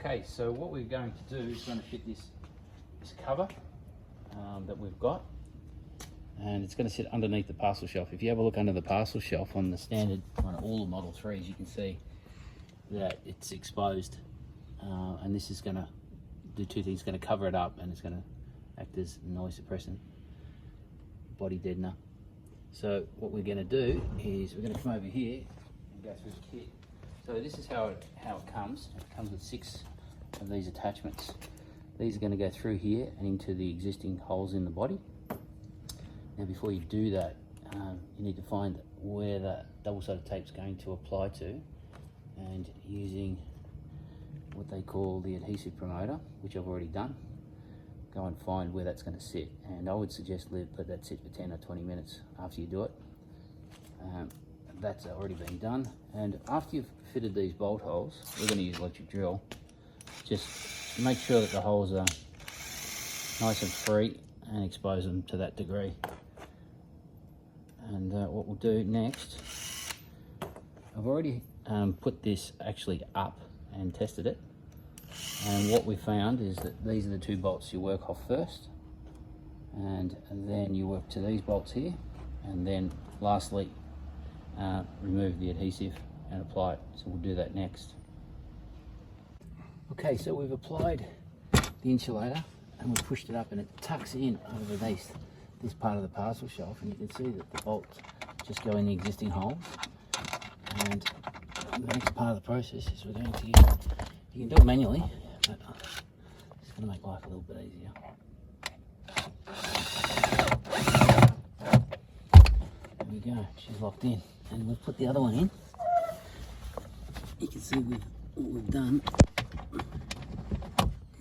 Okay, so what we're going to do is going to fit this cover that we've got, and it's going to sit underneath the parcel shelf. If you have a look under the parcel shelf on the standard on all the Model 3s, you can see that it's exposed, and this is going to do two things. It's going to cover it up, and it's going to act as noise suppressant, body deadener. So what we're going to do is we're going to come over here and go through the kit. So this is how it comes. It comes with 6 of these attachments. These are going to go through here and into the existing holes in the body. Now before you do that, you need to find where that double-sided tape is going to apply to, and using what they call the adhesive promoter, which I've already done, go and find where that's going to sit. And I would suggest let that sit for 10 or 20 minutes after you do it. That's already been done. And after you've fitted these bolt holes, we're going to use electric drill. Just make sure that the holes are nice and free and expose them to that degree. And what we'll do next, I've already put this actually up and tested it, and what we found is that these are the 2 bolts you work off first, and then you work to these bolts here, and then lastly remove the adhesive and apply it. So we'll do that next. Okay, so we've applied the insulator and we've pushed it up, and it tucks in underneath this part of the parcel shelf, and you can see that the bolts just go in the existing holes. And the next part of the process is we're going to use, you can do it manually, but it's going to make life a little bit easier. There we go, she's locked in, and we've put the other one in. You can see what we've done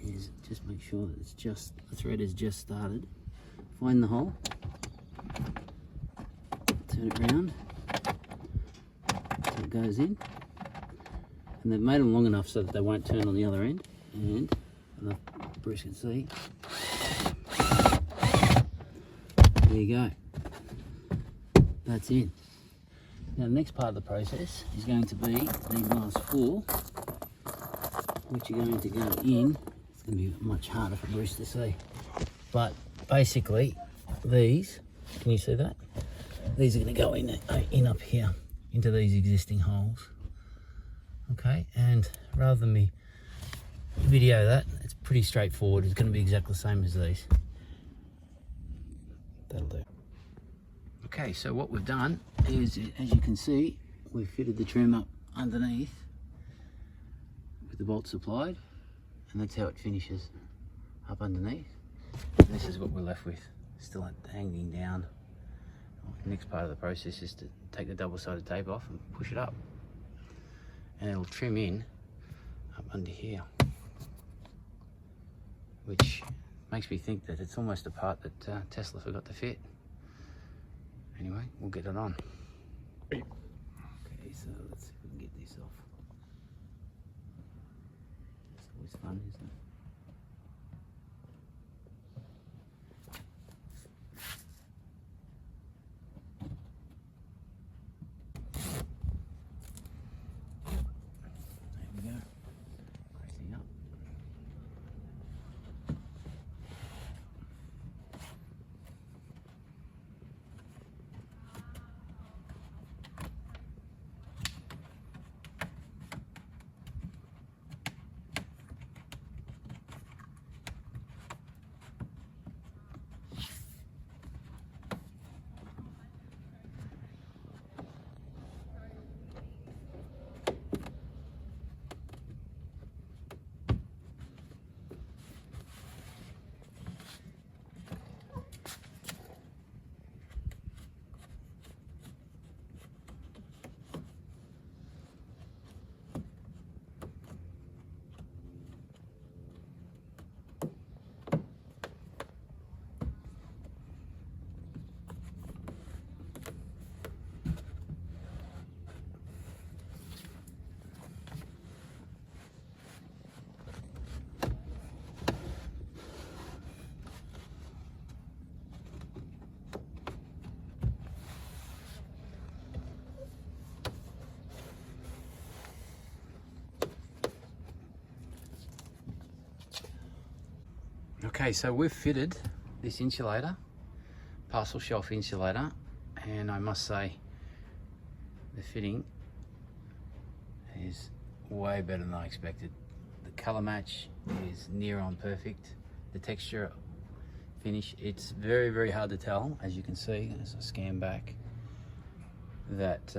is just make sure that the thread is just started. Find the hole, turn it around so it goes in, and they've made them long enough so that they won't turn on the other end, and Bruce can see, there you go, that's in. Now the next part of the process is going to be these last 4, which are going to go in. It's going to be much harder for Bruce to see, but basically these, can you see that? These are going to go in up here into these existing holes. Okay, and rather than me video that, it's pretty straightforward. It's going to be exactly the same as these. That'll do. Okay, so what we've done is, as you can see, we've fitted the trim up underneath with the bolts applied, and that's how it finishes up underneath. This is what we're left with, still hanging down. The next part of the process is to take the double-sided tape off and push it up, and it'll trim in up under here, which makes me think that it's almost a part that Tesla forgot to fit. Anyway, we'll get it on. Okay, so let's see if we can get this off. It's always fun, isn't it? Okay, so we've fitted this insulator, parcel shelf insulator, and I must say the fitting is way better than I expected. The color match is near on perfect. The texture finish, it's very, very hard to tell, as you can see as I scan back, that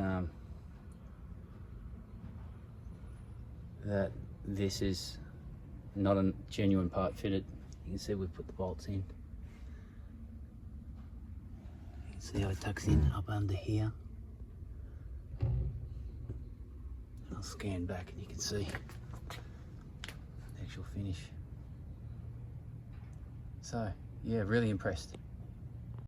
that this is not a genuine part fitted. You can see we've put the bolts in. You can see how it tucks in up under here. I'll scan back and you can see the actual finish. So yeah, really impressed.